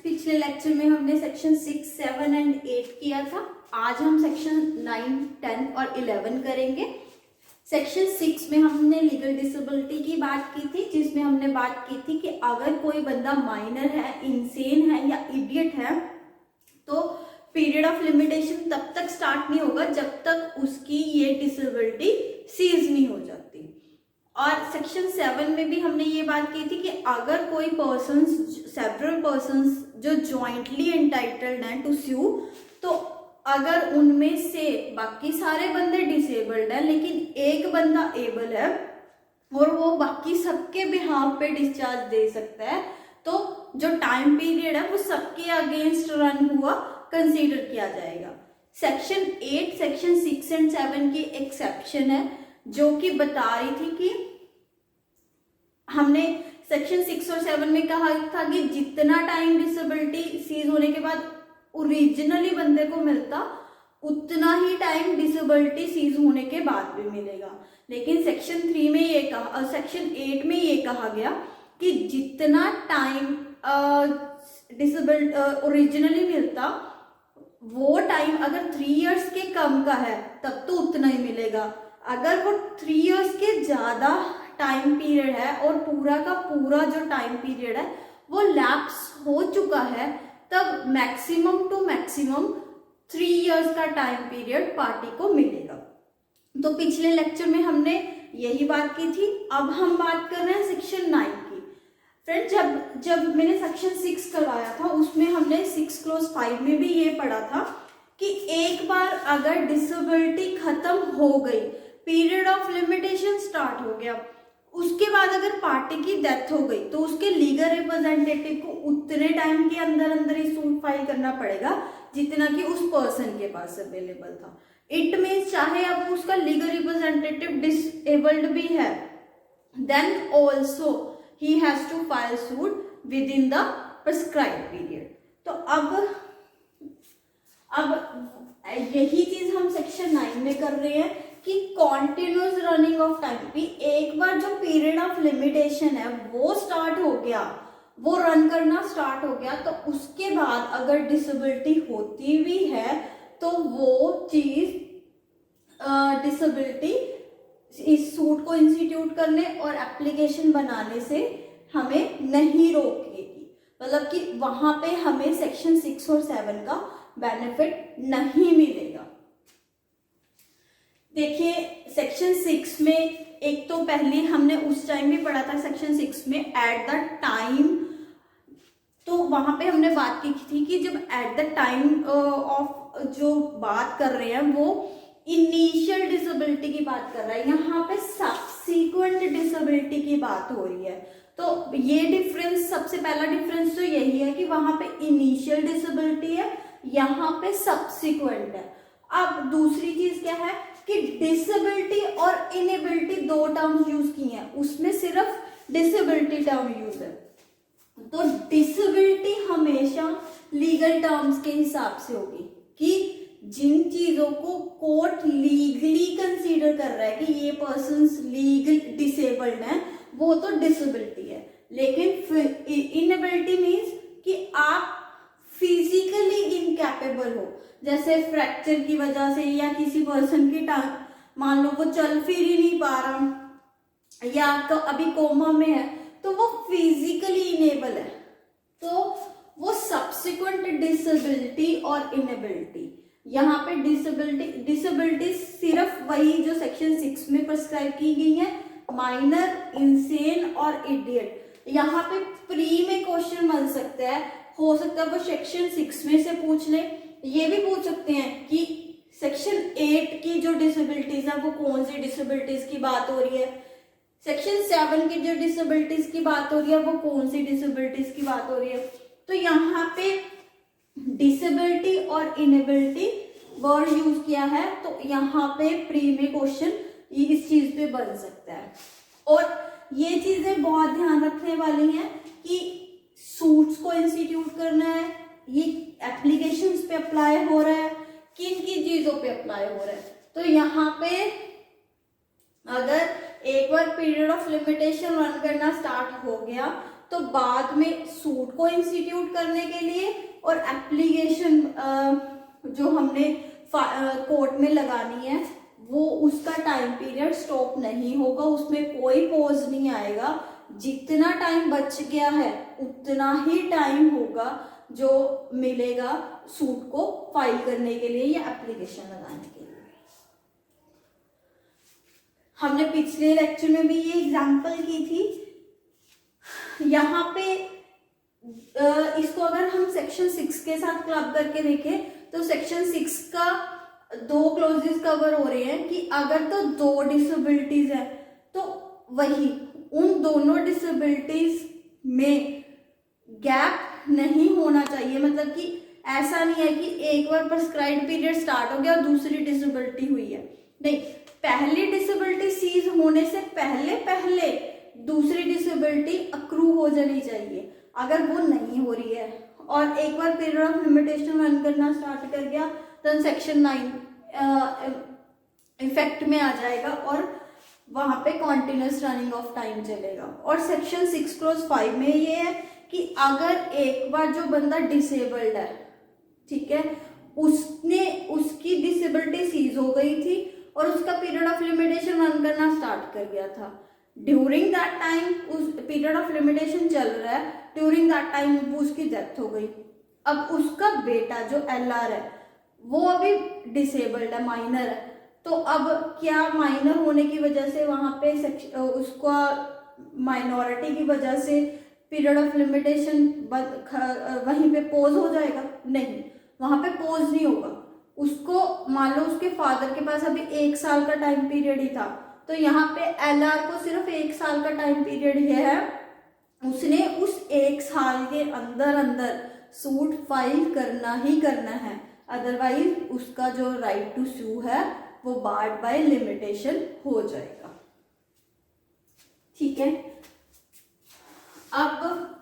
पिछले लेक्चर में हमने सेक्शन 6, 7 एंड 8 किया था। आज हम सेक्शन 9, 10 और 11 करेंगे। सेक्शन 6 में हमने लीगल डिसेबिलिटी की बात की थी, जिसमें हमने बात की थी कि अगर कोई बंदा माइनर है, इंसेन है या इडियट है तो पीरियड ऑफ लिमिटेशन तब तक स्टार्ट नहीं होगा जब तक उसकी ये डिसेबिलिटी सीज नहीं हो जाती। और सेक्शन 7 में भी हमने ये बात की थी कि अगर कोई सेवरल पर्सन्स जो जॉइंटली एंटाइटल्ड हैं टू स्यू, तो अगर उनमें से बाकी सारे बंदे डिसेबल्ड हैं लेकिन एक बंदा एबल है और वो बाकी सबके बिहाफ पे डिस्चार्ज दे सकता है, तो जो टाइम पीरियड है वो सबके अगेंस्ट रन हुआ कंसीडर किया जाएगा। सेक्शन 8, सेक्शन 6 एंड 7 की एक्सेप्शन है, जो कि बता रही थी कि हमने सेक्शन 6 और 7 में कहा था कि जितना टाइम डिसेबिलिटी सीज होने के बाद ओरिजिनली बंदे को मिलता उतना ही टाइम डिसेबिलिटी सीज होने के बाद भी मिलेगा। लेकिन सेक्शन 3 में ये कहा, सेक्शन 8 में ये कहा गया कि जितना टाइम ओरिजिनली मिलता वो टाइम अगर 3 इयर्स के कम का है तब तो उतना ही मिलेगा। अगर वो 3 इयर्स के ज्यादा टाइम पीरियड है और पूरा का पूरा जो टाइम पीरियड है वो लैप्स हो चुका है, तब मैक्सिमम टू मैक्सिमम 3 इयर्स का टाइम पीरियड पार्टी को मिलेगा। तो पिछले लेक्चर में हमने यही बात की थी। अब हम बात कर रहे हैं सेक्शन 9 की। फ्रेंड, जब मैंने सेक्शन 6 करवाया था उसमें हमने 6 क्लॉज 5 में भी ये पढ़ा था कि एक बार अगर डिसेबिलिटी खत्म हो गई, पीरियड ऑफ लिमिटेशन स्टार्ट हो गया, उसके बाद अगर पार्टी की डेथ हो गई तो उसके लीगल रिप्रेजेंटेटिव को उतने टाइम के अंदर ही सूट फाइल करना पड़ेगा जितना कि उस पर्सन के पास अवेलेबल था। इट मीन्स चाहे अब उसका लीगल रिप्रेजेंटेटिव डिसेबल्ड भी है, then also he has to file suit within the prescribed period. तो अब यही चीज हम सेक्शन 9 में कर रहे हैं कि कॉन्टिन्यूस रनिंग ऑफ टाइम भी, एक बार जो पीरियड ऑफ लिमिटेशन है वो स्टार्ट हो गया, वो रन करना स्टार्ट हो गया, तो उसके बाद अगर डिसेबिलिटी होती भी है तो वो चीज डिसेबिलिटी इस सूट को इंस्टीट्यूट करने और एप्लीकेशन बनाने से हमें नहीं रोकेगी। मतलब कि वहां पे हमें सेक्शन 6 और 7 का बेनिफिट नहीं मिलेगा। देखिए सेक्शन 6 में एक तो पहले हमने उस टाइम भी पढ़ा था सेक्शन 6 में एट द टाइम, तो वहां पे हमने बात की थी कि जब एट द टाइम ऑफ जो बात कर रहे हैं वो इनिशियल डिसेबिलिटी की बात कर रहा है, यहाँ पे सब्सिक्वेंट डिसेबिलिटी की बात हो रही है। तो ये डिफरेंस, सबसे पहला डिफरेंस तो यही है कि वहां पे इनिशियल डिसेबिलिटी है, यहाँ पे सब्सिक्वेंट है। अब दूसरी चीज क्या है कि डिसेबिलिटी और इनेबिलिटी दो टर्म्स यूज की हैं, उसमें सिर्फ डिसेबिलिटी टर्म यूज है। तो डिसेबिलिटी हमेशा लीगल टर्म्स के हिसाब से होगी कि जिन चीजों को कोर्ट लीगली कंसीडर कर रहा है कि ये पर्सन्स लीगल डिसेबल्ड हैं, वो तो डिसेबिलिटी है। लेकिन इनेबिलिटी मीन्स कि आप फिजिकली इनकैपेबल हो, जैसे फ्रैक्चर की वजह से या किसी पर्सन की टांग मान लो वो चल फिर ही नहीं पा रहा या अभी कोमा में है, तो वो फिजिकली इनेबल है, तो वो सब्सिक्वेंट डिसेबिलिटी और इनेबिलिटी। यहाँ पे डिसेबिलिटी सिर्फ वही जो सेक्शन 6 में प्रिस्क्राइब की गई है, माइनर, इंसेन और इडियट। यहाँ पे प्री में क्वेश्चन बन सकता है, हो सकता है वो सेक्शन 6 में से पूछ ले, ये भी पूछ सकते हैं कि सेक्शन 8 की जो डिसेबिलिटीज है वो कौन सी डिसेबिलिटीज की बात हो रही है, सेक्शन 7 की जो डिसेबिलिटीज की बात हो रही है वो कौन सी डिसेबिलिटीज की बात हो रही है। तो यहाँ पे डिसेबिलिटी और इनेबिलिटी वर्ड यूज किया है, तो यहाँ पे प्री में क्वेश्चन इस चीज पे बन सकता है। और ये चीजें बहुत ध्यान रखने वाली हैं कि सूट्स को इंस्टीट्यूट करना है, ये एप्लीकेशंस पे अप्लाई हो रहा है, किन किन चीजों पे अप्लाई हो रहा है। तो यहाँ पे अगर एक बार पीरियड ऑफ लिमिटेशन रन करना स्टार्ट हो गया तो बाद में सूट को इंस्टीट्यूट करने के लिए, और एप्लीकेशन जो हमने कोर्ट में लगानी है वो उसका टाइम पीरियड स्टॉप नहीं होगा, उसमें कोई पॉज नहीं आएगा। जितना टाइम बच गया है उतना ही टाइम होगा जो मिलेगा सूट को फाइल करने के लिए या एप्लीकेशन लगाने के लिए। हमने पिछले लेक्चर में भी ये एग्जांपल की थी। यहाँ पे इसको अगर हम सेक्शन 6 के साथ क्लब करके देखें तो सेक्शन 6 का 2 क्लॉजेस कवर हो रहे हैं कि अगर तो 2 डिसेबिलिटीज है तो वही उन दोनों डिसेबिलिटीज में गैप नहीं होना चाहिए। मतलब कि ऐसा नहीं है कि एक बार प्रिस्क्राइब्ड पीरियड स्टार्ट हो गया और दूसरी डिसेबिलिटी हुई है, नहीं, पहली डिसेबिलिटी सीज होने से पहले पहले दूसरी डिसेबिलिटी अक्रू हो जानी चाहिए। अगर वो नहीं हो रही है और एक बार पीरियड ऑफ लिमिटेशन रन करना स्टार्ट कर गया तो सेक्शन 9 इफेक्ट में आ जाएगा और वहां पे कॉन्टिन्यूस रनिंग ऑफ टाइम चलेगा। और सेक्शन 6 क्लॉज 5 में ये है कि अगर एक बार जो बंदा डिसेबल्ड है, ठीक है, उसकी डिसेबिलिटी सीज हो गई थी और उसका पीरियड ऑफ लिमिटेशन रन करना स्टार्ट कर गया था, ड्यूरिंग दैट टाइम उस पीरियड ऑफ लिमिटेशन चल रहा है, ड्यूरिंग दैट टाइम उसकी डेथ हो गई। अब उसका बेटा जो LR है वो अभी डिसेबल्ड है, माइनर है, तो अब क्या माइनर होने की वजह से वहां पे उसका माइनॉरिटी की वजह से पीरियड ऑफ लिमिटेशन वहीं पे पॉज हो जाएगा? नहीं, वहां पे पॉज नहीं होगा। उसको मान लो उसके फादर के पास अभी 1 साल का टाइम पीरियड ही था, तो यहाँ पे LR को सिर्फ 1 साल का टाइम पीरियड ही है, उसने उस 1 साल के अंदर अंदर सूट फाइल करना ही करना है, अदरवाइज उसका जो राइट टू सू है वो बार्ड बाय लिमिटेशन हो जाएगा। ठीक है, अब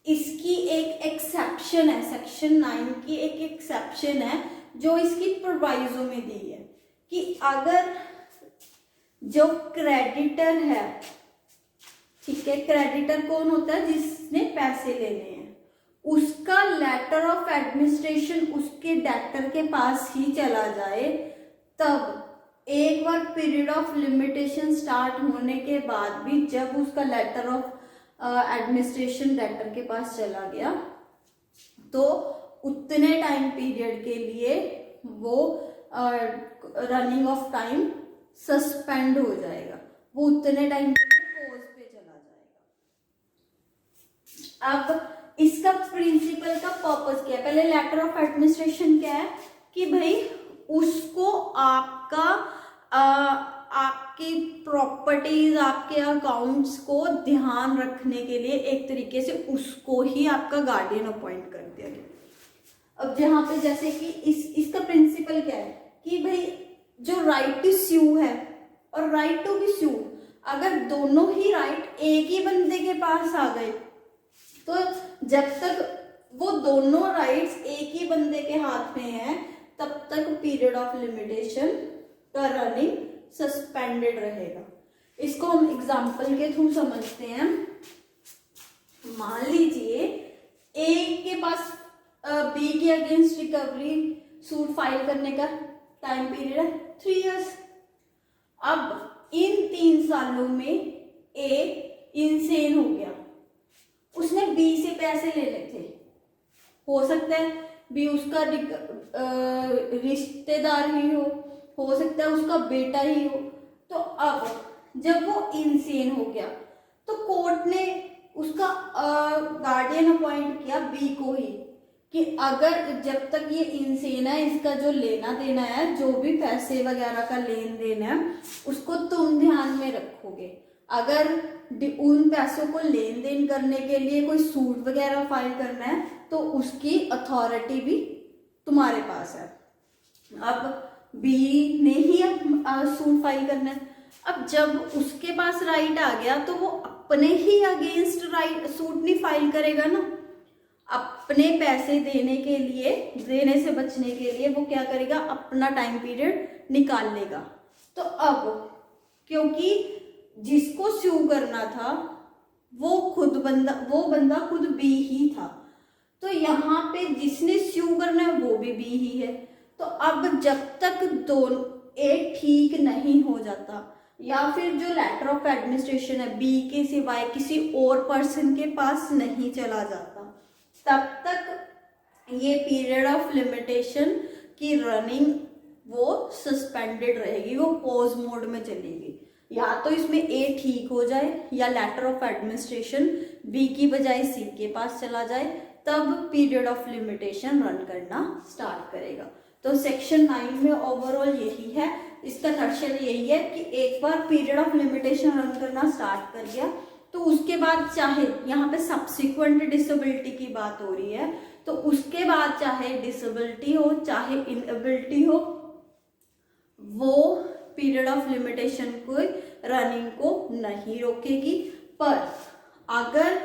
इसकी एक एक्सेप्शन है, सेक्शन 9 की एक एक्सेप्शन है जो इसकी प्रोवाइजो में दी है कि अगर जो क्रेडिटर है, ठीक है, क्रेडिटर कौन होता है? जिसने पैसे लेने हैं, उसका लेटर ऑफ एडमिनिस्ट्रेशन उसके डेटर के पास ही चला जाए, तब एक बार पीरियड ऑफ लिमिटेशन स्टार्ट होने के बाद भी जब उसका लेटर ऑफ एडमिनिस्ट्रेशन डेटर के पास चला गया तो उतने टाइम पीरियड के लिए वो रनिंग ऑफ टाइम सस्पेंड हो जाएगा, वो उतने टाइम के लिए पॉज पे चला जाएगा। अब इसका प्रिंसिपल का पर्पस क्या है? पहले लेटर ऑफ एडमिनिस्ट्रेशन क्या है कि भाई उसको आपकी प्रॉपर्टीज, आपके अकाउंट्स को ध्यान रखने के लिए एक तरीके से उसको ही आपका गार्डियन अपॉइंट कर दिया गया। अब जहां पे जैसे कि इसका प्रिंसिपल क्या है कि भाई जो राइट टू स्यू है और राइट टू बी स्यू, अगर दोनों ही राइट एक ही बंदे के पास आ गए तो जब तक वो दोनों राइट्स एक ही बंदे के हाथ में है तब तक पीरियड ऑफ लिमिटेशन का रनिंग सस्पेंडेड रहेगा। इसको हम एग्जांपल के थ्रू समझते हैं। मान लीजिए ए के पास बी के अगेंस्ट रिकवरी सूट फाइल करने का टाइम पीरियड है 3 इयर्स। अब इन 3 सालों में ए इंसेन हो गया, उसने बी से पैसे ले ले थे, हो सकता है बी उसका रिश्तेदार ही हो सकता है उसका बेटा ही हो। तो अब जब वो इंसेन हो गया तो कोर्ट ने उसका गार्डियन अपॉइंट किया बी को ही कि अगर जब तक ये इंसेन है इसका जो लेना देना है, जो भी पैसे वगैरह का लेन देन है उसको तुम ध्यान में रखोगे। अगर उन पैसों को लेन देन करने के लिए कोई सूट वगैरह फाइल करना है तो उसकी अथॉरिटी भी तुम्हारे पास है। अब बी ने ही सूट फाइल करना है। अब जब उसके पास राइट आ गया तो वो अपने ही अगेंस्ट राइट सूट नहीं फाइल करेगा ना, अपने पैसे देने के लिए, देने से बचने के लिए वो क्या करेगा, अपना टाइम पीरियड निकाल लेगा। तो अब क्योंकि जिसको स्यू करना था वो बंदा खुद बी ही था। तो यहाँ पे जिसने स्यू करना है वो भी बी ही है। तो अब जब तक दोनों ए ठीक नहीं हो जाता या फिर जो लेटर ऑफ एडमिनिस्ट्रेशन है बी के सिवाय किसी और पर्सन के पास नहीं चला जाता, तब तक ये पीरियड ऑफ लिमिटेशन की रनिंग वो सस्पेंडेड रहेगी, वो पॉज मोड में चलेगी। या तो इसमें ए ठीक हो जाए या लेटर ऑफ एडमिनिस्ट्रेशन बी की बजाय सी के पास चला जाए, तब पीरियड ऑफ लिमिटेशन रन करना स्टार्ट करेगा। तो सेक्शन 9 में ओवरऑल यही है, इसका नक्शल यही है कि एक बार पीरियड ऑफ लिमिटेशन रन करना स्टार्ट कर गया तो उसके बाद चाहे यहाँ पे सब्सिक्वेंट डिसेबिलिटी की बात हो रही है, तो उसके बाद चाहे डिसेबिलिटी हो चाहे इनएबिलिटी हो, वो पीरियड ऑफ लिमिटेशन को रनिंग को नहीं रोकेगी। पर अगर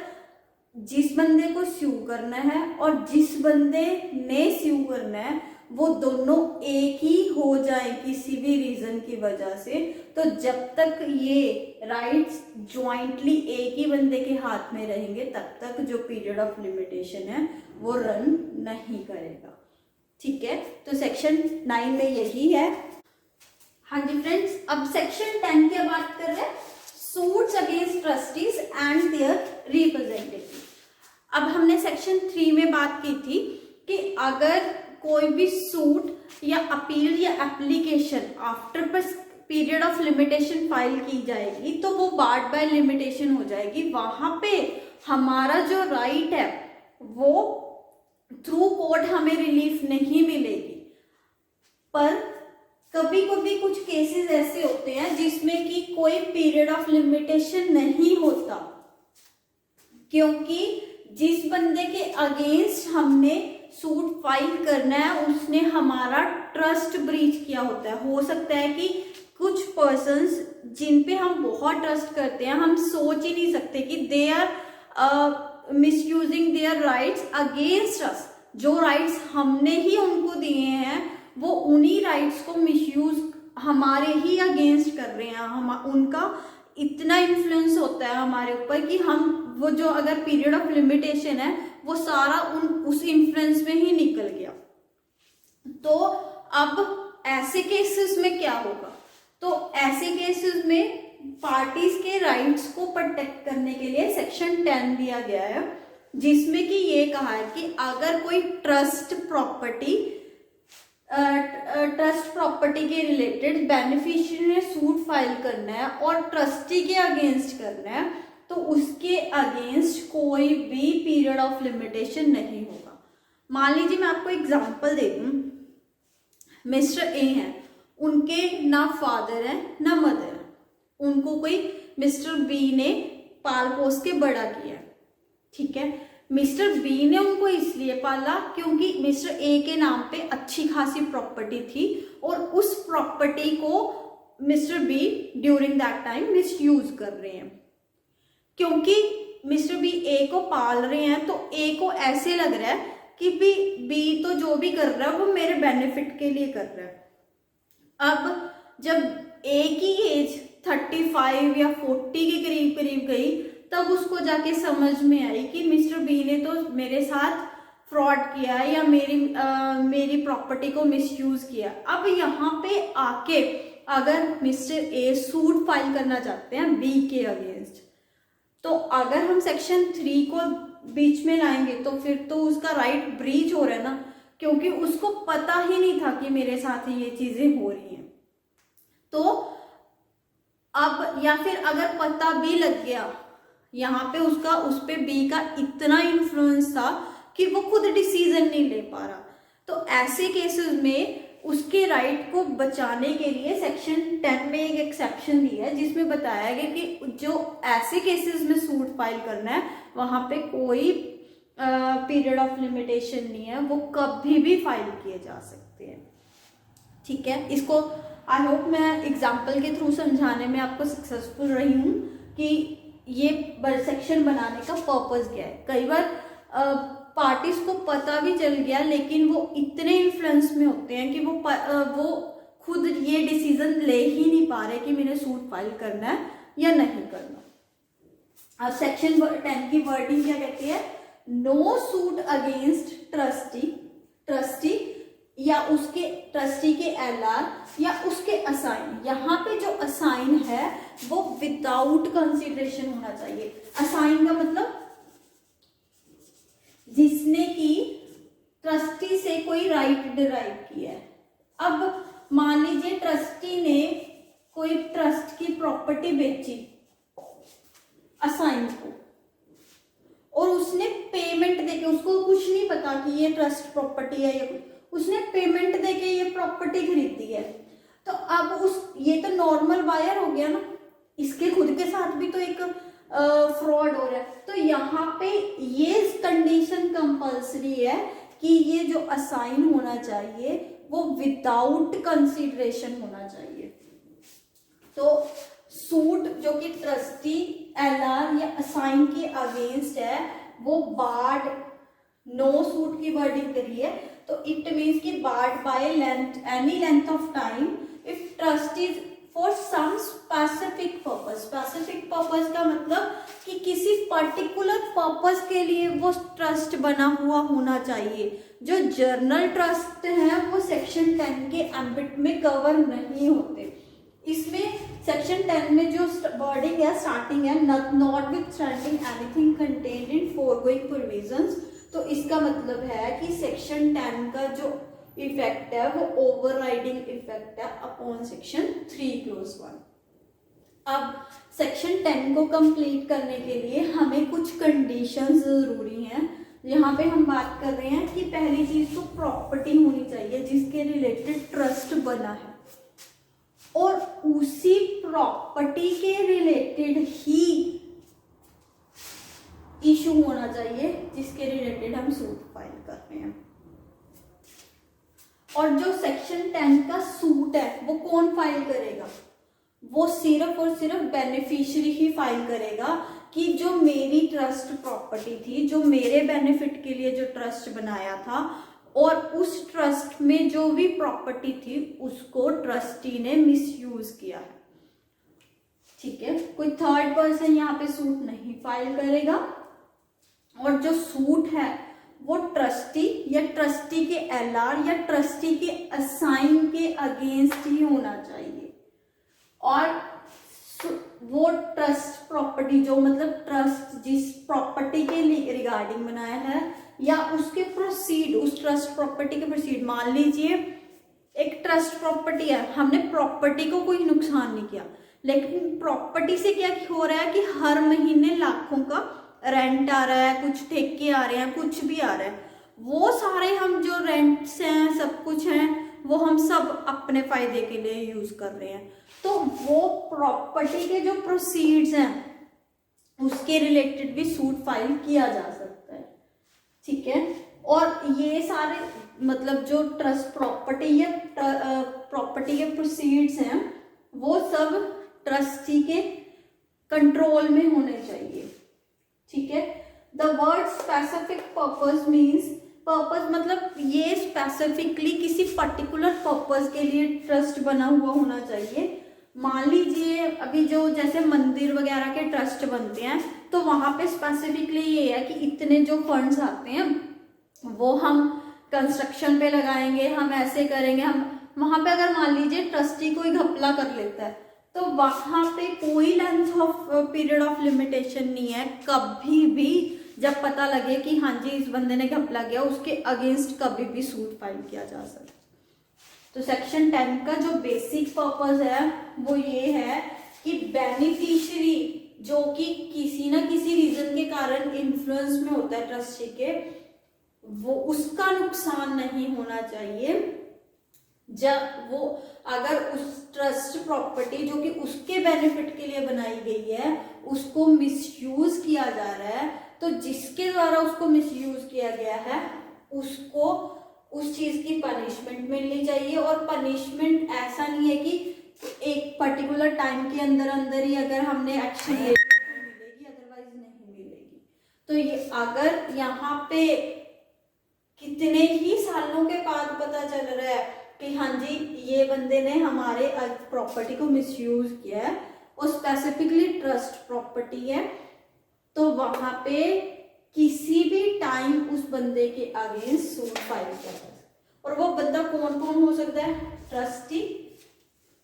जिस बंदे को स्यू करना है और जिस बंदे ने स्यू करना है वो दोनों एक ही हो जाए किसी भी रीजन की वजह से, तो जब तक ये राइट्स ज्वाइंटली एक ही बंदे के हाथ में रहेंगे तब तक जो पीरियड ऑफ लिमिटेशन है वो रन नहीं करेगा। ठीक है, तो सेक्शन 9 में यही है। हाँ जी फ्रेंड्स, अब सेक्शन 10 की बात कर रहे हैं, suits against trustees and their representative. अब हमने सेक्शन 3 में बात की थी कि अगर कोई भी सूट या अपील या application after period of limitation file की जाएगी तो वो बार्ड बाय लिमिटेशन हो जाएगी। वहां पे हमारा जो राइट है वो थ्रू कोर्ट हमें रिलीफ नहीं मिलेगी। पर कभी कभी कुछ केसेस ऐसे होते हैं जिसमें कि कोई पीरियड ऑफ लिमिटेशन नहीं होता, क्योंकि जिस बंदे के अगेंस्ट हमने सूट फाइल करना है उसने हमारा ट्रस्ट ब्रीच किया होता है। हो सकता है कि कुछ पर्सन्स जिन पे हम बहुत ट्रस्ट करते हैं, हम सोच ही नहीं सकते कि they are misusing their rights against us. जो राइट्स हमने ही उनको दिए हैं वो उन्हीं राइट्स को मिसयूज हमारे ही अगेंस्ट कर रहे हैं। हम उनका इतना इन्फ्लुएंस होता है हमारे ऊपर कि हम वो जो अगर पीरियड ऑफ लिमिटेशन है वो सारा उस इन्फ्लुएंस में ही निकल गया। तो अब ऐसे केसेस में क्या होगा? तो ऐसे केसेस में पार्टीज के राइट्स को प्रोटेक्ट करने के लिए सेक्शन 10 दिया गया है, जिसमें कि ये कहा है कि अगर कोई ट्रस्ट प्रॉपर्टी के रिलेटेड बेनिफिशियरी ने सूट फाइल करना है और ट्रस्टी के अगेंस्ट करना है तो उसके अगेंस्ट कोई भी पीरियड ऑफ लिमिटेशन नहीं होगा। मान लीजिए मैं आपको एग्जांपल दे दूं, मिस्टर ए हैं, उनके ना फादर है ना मदर है, उनको कोई मिस्टर बी ने पाल पोस के बड़ा किया। ठीक है, मिस्टर बी ने उनको इसलिए पाला क्योंकि मिस्टर ए के नाम पे अच्छी खासी प्रॉपर्टी थी और उस प्रॉपर्टी को Mr B during that time misuse कर रहे हैं। क्योंकि मिस्टर बी ए को पाल रहे हैं तो ए को ऐसे लग रहा है कि बी तो जो भी कर रहा है वो मेरे बेनिफिट के लिए कर रहा है। अब जब ए की एज 35 या 40 के करीब करीब गई तब उसको जाके समझ में आई कि मिस्टर बी ने तो मेरे साथ फ्रॉड किया या मेरी प्रॉपर्टी को मिसयूज किया। अब यहाँ पे आके अगर मिस्टर ए सूट फाइल करना चाहते हैं बी के अगेंस्ट, तो अगर हम सेक्शन 3 को बीच में लाएंगे तो फिर तो उसका राइट ब्रीच हो रहा है ना, क्योंकि उसको पता ही नहीं था कि मेरे साथ ये चीजें हो रही हैं। तो अब या फिर अगर पता भी लग गया, यहाँ पे उस पे बी का इतना इन्फ्लुएंस था कि वो खुद डिसीजन नहीं ले पा रहा, तो ऐसे केसेस में उसके राइट को बचाने के लिए सेक्शन 10 में एक एक्सेप्शन दिया है जिसमें बताया गया कि जो ऐसे केसेस में सूट फाइल करना है वहां पे कोई पीरियड ऑफ लिमिटेशन नहीं है, वो कभी भी फाइल किए जा सकते हैं। ठीक है, इसको आई होप मैं एग्जाम्पल के थ्रू समझाने में आपको सक्सेसफुल रही हूँ कि ये सेक्शन बनाने का पर्पस क्या है। कई बार पार्टीज को पता भी चल गया लेकिन वो इतने इन्फ्लुएंस में होते हैं कि वो खुद ये डिसीजन ले ही नहीं पा रहे कि मैंने सूट फाइल करना है या नहीं करना। अब सेक्शन 10 की वर्डिंग क्या कहती है, नो सूट अगेंस्ट ट्रस्टी या उसके ट्रस्टी के एलआर या उसके असाइन। यहाँ पे जो असाइन है वो विदाउट कंसिडरेशन होना चाहिए। असाइन का मतलब जिसने की ट्रस्टी से कोई राइट डिराइव किया है। अब मान लीजिए ट्रस्टी ने कोई ट्रस्ट की प्रॉपर्टी बेची असाइन को, और उसने पेमेंट देके, उसको कुछ नहीं पता कि ये ट्रस्ट प्रॉपर्टी है या कुछ, उसने पेमेंट देके ये प्रॉपर्टी खरीदी है, तो अब ये तो नॉर्मल बायर हो गया ना, इसके खुद के साथ भी तो एक फ्रॉड हो रहा है। तो यहाँ पे ये कंडीशन कंपल्सरी है कि ये जो असाइन होना चाहिए वो विदाउट कंसीडरेशन होना चाहिए। तो सूट जो कि ट्रस्टी, एलआर या असाइन के अगेंस्ट है वो बार्ड, नो सूट की वर्डिंग करी है, तो इट मीन्स कि barred by length, any length of time if trust is for some specific purpose. Specific purpose का मतलब कि किसी पर्टिकुलर पर्पस के लिए वो ट्रस्ट बना हुआ होना चाहिए। जो जर्नल ट्रस्ट है वो सेक्शन 10 के एम्बिट में कवर नहीं होते। इसमें सेक्शन 10 में जो वर्डिंग है, स्टार्टिंग है notwithstanding anything contained in foregoing provisions, तो इसका मतलब है कि सेक्शन 10 का जो इफेक्ट है वो ओवरराइडिंग इफेक्ट है अपॉन सेक्शन 3(1). अब सेक्शन 10 को कंप्लीट करने के लिए हमें कुछ कंडीशंस जरूरी हैं। यहाँ पे हम बात कर रहे हैं कि पहली चीज तो प्रॉपर्टी होनी चाहिए जिसके रिलेटेड ट्रस्ट बना है, और उसी प्रॉपर्टी के रिलेटेड ही इशू होना चाहिए जिसके रिलेटेड हम सूट फाइल कर रहे हैं। और जो सेक्शन 10 का सूट है वो कौन फाइल करेगा, वो सिर्फ और सिर्फ बेनिफिशियरी ही फाइल करेगा कि जो मेरी ट्रस्ट प्रॉपर्टी थी, जो मेरे बेनिफिट के लिए जो ट्रस्ट बनाया था, और उस ट्रस्ट में जो भी प्रॉपर्टी थी उसको ट्रस्टी ने मिसयूज किया है। ठीक है, कोई थर्ड पर्सन यहाँ पे सूट नहीं फाइल करेगा। और जो सूट है वो ट्रस्टी या ट्रस्टी के एलआर या ट्रस्टी के असाइन के अगेंस्ट ही होना चाहिए। और वो ट्रस्ट प्रॉपर्टी जो मतलब ट्रस्ट जिस प्रॉपर्टी के रिगार्डिंग बनाया है या उसके प्रोसीड, उस ट्रस्ट प्रॉपर्टी के प्रोसीड, मान लीजिए एक ट्रस्ट प्रॉपर्टी है, हमने प्रॉपर्टी को कोई नुकसान नहीं किया, लेकिन प्रॉपर्टी से क्या हो रहा है कि हर महीने लाखों का रेंट आ रहा है, कुछ ठेके आ रहे हैं, कुछ भी आ रहा है, वो सारे हम जो रेंट्स हैं, सब कुछ हैं, वो हम सब अपने फायदे के लिए यूज कर रहे हैं। तो वो प्रॉपर्टी के जो प्रोसीड्स हैं उसके रिलेटेड भी सूट फाइल किया जा सकता है। ठीक है, और ये सारे मतलब जो ट्रस्ट प्रॉपर्टी या प्रॉपर्टी के प्रोसीड्स हैं वो सब ट्रस्टी के कंट्रोल में होने चाहिए। ठीक है, the word specific purpose means, purpose मतलब ये स्पेसिफिकली किसी पर्टिकुलर पर्पस के लिए ट्रस्ट बना हुआ होना चाहिए। मान लीजिए अभी जो जैसे मंदिर वगैरह के ट्रस्ट बनते हैं तो वहां पे स्पेसिफिकली ये है कि इतने जो फंड्स आते हैं वो हम कंस्ट्रक्शन पे लगाएंगे, हम ऐसे करेंगे, हम वहां पे अगर मान लीजिए ट्रस्टी कोई घपला कर लेता है तो वहां पे कोई length of period of limitation नहीं है। कभी भी जब पता लगे कि हाँ जी इस बंदे ने घपला किया, उसके अगेंस्ट कभी भी सूट फाइल किया जा सकता है। तो सेक्शन 10 का जो बेसिक पर्पस है वो ये है कि बेनिफिशियरी जो कि किसी ना किसी रीजन के कारण इन्फ्लुएंस में होता है ट्रस्टी के, वो उसका नुकसान नहीं होना चाहिए। जब वो अगर उस ट्रस्ट प्रॉपर्टी जो कि उसके बेनिफिट के लिए बनाई गई है उसको मिसयूज किया जा रहा है, तो जिसके द्वारा उसको मिसयूज किया गया है उसको उस चीज की पनिशमेंट मिलनी चाहिए। और पनिशमेंट ऐसा नहीं है कि एक पर्टिकुलर टाइम के अंदर अंदर ही अगर हमने एक्शन ले लिया तो मिलेगी, अदरवाइज नहीं मिलेगी। तो ये अगर यहाँ पे कितने ही सालों के बाद पता चल रहा है कि हाँ जी ये बंदे ने हमारे प्रॉपर्टी को मिसयूज किया है, और स्पेसिफिकली ट्रस्ट प्रॉपर्टी है, तो वहां पे किसी भी टाइम उस बंदे के अगेंस्ट सूट फाइल कर सकते। और वो बंदा कौन कौन हो सकता है? ट्रस्टी,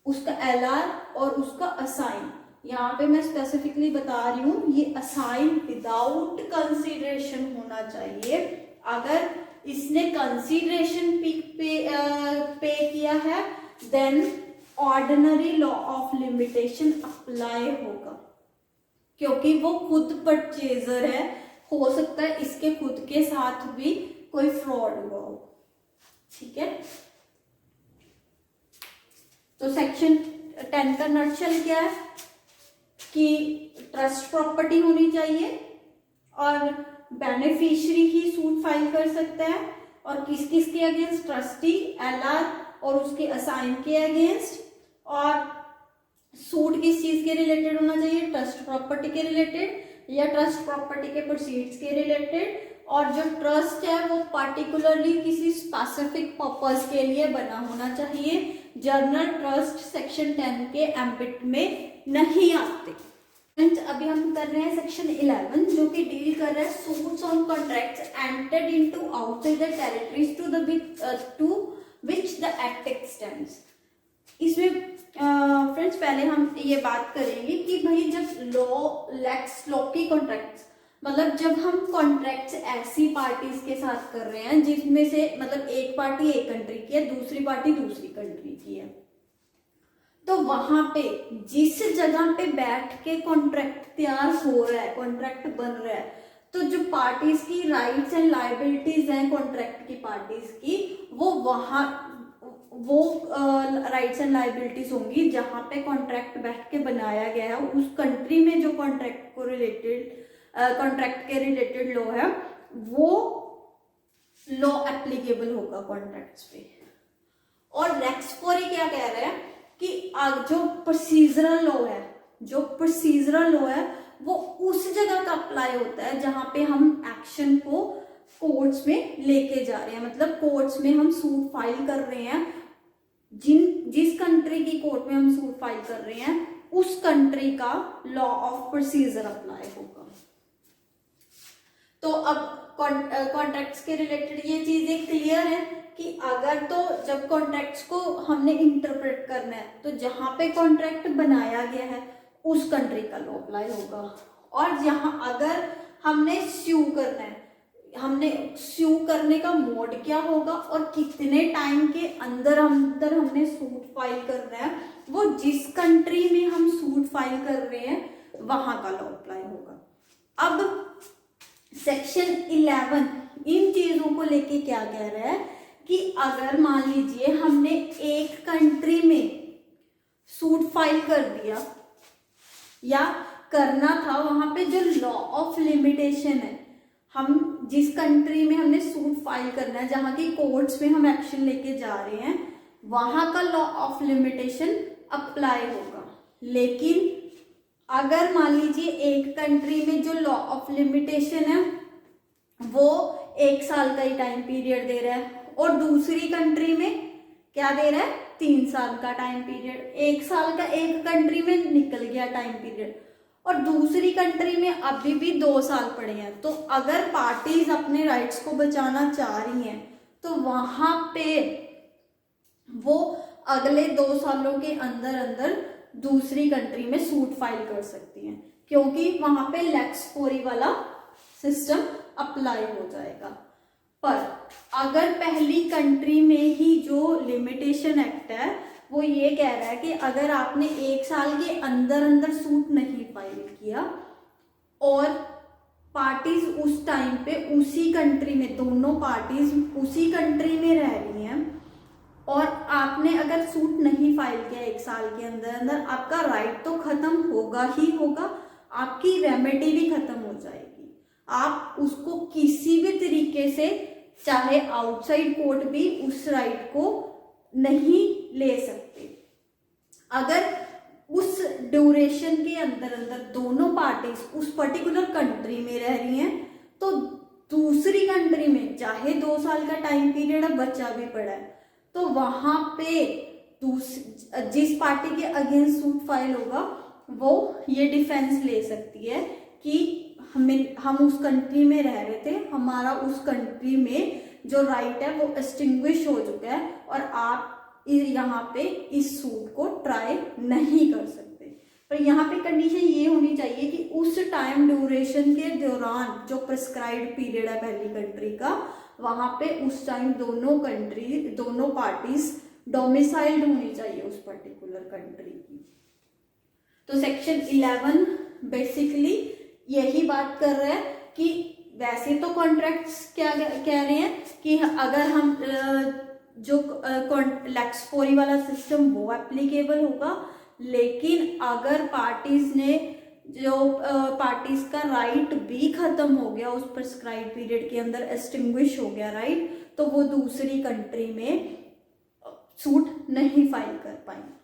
उसका एलआर और उसका असाइन। यहाँ पे मैं स्पेसिफिकली बता रही हूँ, ये असाइन विदाउट कंसीडरेशन होना चाहिए। अगर इसने कंसीडरेशन पे किया है then ordinary law of limitation apply होगा, क्योंकि वो खुद परचेजर है। हो सकता है इसके खुद के साथ भी कोई फ्रॉड हुआ हो। ठीक है, तो सेक्शन 10 का नटशेल क्या है कि ट्रस्ट प्रॉपर्टी होनी चाहिए और बेनिफिशियरी ही सूट फाइल कर सकता है। और किस किस के अगेंस्ट? ट्रस्टी, एलआर और उसके असाइन के अगेंस्ट। और सूट किस चीज के रिलेटेड होना चाहिए? ट्रस्ट प्रॉपर्टी के रिलेटेड या ट्रस्ट प्रॉपर्टी के प्रोसीड्स के रिलेटेड। और जो ट्रस्ट है वो पार्टिकुलरली किसी स्पेसिफिक पर्पस के लिए बना होना चाहिए। जर्नल ट्रस्ट सेक्शन 10 के एम्बिट में नहीं आते। फ्रेंड्स, अभी हम कर रहे हैं सेक्शन 11 जो कि डील कर रहा है suits on contracts entered into outside the territories to which the act extends. इसमें फ्रेंड्स पहले हम ये बात करेंगे कि भाई जब लेक्स लॉ की कॉन्ट्रैक्ट्स, मतलब जब हम कॉन्ट्रैक्ट्स ऐसी पार्टीज के साथ कर रहे हैं जिसमें से मतलब एक पार्टी एक कंट्री की है, दूसरी पार्टी दूसरी कंट्री की है, तो वहां पे जिस जगह पे बैठ के कॉन्ट्रैक्ट तैयार हो रहा है, कॉन्ट्रैक्ट बन रहा है, तो जो पार्टीज की राइट्स एंड लायबिलिटीज हैं कॉन्ट्रैक्ट की पार्टीज की, वो राइट्स एंड लायबिलिटीज होंगी जहां पे कॉन्ट्रैक्ट बैठ के बनाया गया है। उस कंट्री में जो कॉन्ट्रैक्ट के रिलेटेड लॉ है वो लॉ एप्लीकेबल होगा कॉन्ट्रैक्ट्स पे। और लेक्स फोरी क्या कह रहा है कि जो प्रोसीजरल लॉ है वो उस जगह का अप्लाई होता है जहां पे हम एक्शन को कोर्ट्स में लेके जा रहे हैं, मतलब कोर्ट्स में हम सूट फाइल कर रहे हैं। जिस कंट्री की कोर्ट में हम सूट फाइल कर रहे हैं उस कंट्री का लॉ ऑफ प्रोसीजर अप्लाई होगा। तो अब कॉन्ट्रैक्ट्स के रिलेटेड ये चीजें क्लियर है कि अगर तो जब कॉन्ट्रैक्ट्स को हमने इंटरप्रेट करना है तो जहां पे कॉन्ट्रैक्ट बनाया गया है उस कंट्री का लॉ अप्लाई होगा। और जहां अगर हमने स्यू करना है, हमने स्यू करने का मोड क्या होगा और कितने टाइम के अंदर हमने सूट फाइल करना है, वो जिस कंट्री में हम सूट फाइल कर रहे हैं वहां का लॉ अप्लाई होगा। अब सेक्शन 11 इन चीजों को लेके क्या कह रहा है कि अगर मान लीजिए हमने एक कंट्री में सूट फाइल कर दिया या करना था, वहां पे जो लॉ ऑफ लिमिटेशन है, हम जिस कंट्री में हमने सूट फाइल करना है, जहां की कोर्ट्स में हम एक्शन लेके जा रहे हैं, वहां का लॉ ऑफ लिमिटेशन अप्लाई होगा। लेकिन अगर मान लीजिए एक कंट्री में जो लॉ ऑफ लिमिटेशन है वो 1 साल का ही टाइम पीरियड दे रहा है और दूसरी कंट्री में क्या दे रहा है? 3 साल का टाइम पीरियड। 1 साल का एक कंट्री में निकल गया टाइम पीरियड और दूसरी कंट्री में अभी भी 2 साल पड़े हैं। तो अगर पार्टीज अपने राइट्स को बचाना चाह रही हैं तो वहां पे वो अगले 2 सालों के अंदर अंदर दूसरी कंट्री में सूट फाइल कर सकती हैं, क्योंकि वहां पे लेक्स फोरी वाला सिस्टम अप्लाई हो जाएगा। पर अगर पहली कंट्री में ही जो लिमिटेशन एक्ट है वो ये कह रहा है कि अगर आपने 1 साल के अंदर अंदर सूट नहीं फाइल किया और पार्टीज उस टाइम पे उसी कंट्री में, दोनों पार्टीज उसी कंट्री में रह रही हैं और आपने अगर सूट नहीं फाइल किया 1 साल के अंदर अंदर, आपका राइट तो खत्म होगा ही होगा, आपकी रेमेडी भी खत्म हो जाएगी। आप उसको किसी भी तरीके से, चाहे आउटसाइड कोर्ट भी उस राइट को नहीं ले सकते। अगर उस ड्यूरेशन के अंदर अंदर दोनों पार्टीज उस पर्टिकुलर कंट्री में रह रही हैं तो दूसरी कंट्री में चाहे 2 साल का टाइम पीरियड बचा भी पड़ा है तो वहां पे जिस पार्टी के अगेंस्ट सूट फाइल होगा वो ये डिफेंस ले सकती है कि हम उस कंट्री में रह रहे थे, हमारा उस कंट्री में जो राइट है वो एक्सटिंग्विश हो चुका है और आप यहाँ पे इस सूट को ट्राई नहीं कर सकते। पर यहाँ पे कंडीशन ये होनी चाहिए कि उस टाइम ड्यूरेशन के दौरान जो प्रिस्क्राइब्ड पीरियड है पहली कंट्री का, वहां पे उस टाइम दोनों पार्टीज डोमिसाइल्ड होनी चाहिए उस पर्टिकुलर कंट्री की। तो सेक्शन 11 बेसिकली यही बात कर रहा है कि वैसे तो कॉन्ट्रैक्ट्स क्या कह रहे हैं कि अगर हम जो लेक्स फोरी वाला सिस्टम वो एप्लीकेबल होगा, लेकिन अगर पार्टीज का राइट भी खत्म हो गया उस प्रिस्क्राइब पीरियड के अंदर, एक्सटिंग्विश हो गया राइट, तो वो दूसरी कंट्री में सूट नहीं फाइल कर पाएंगे।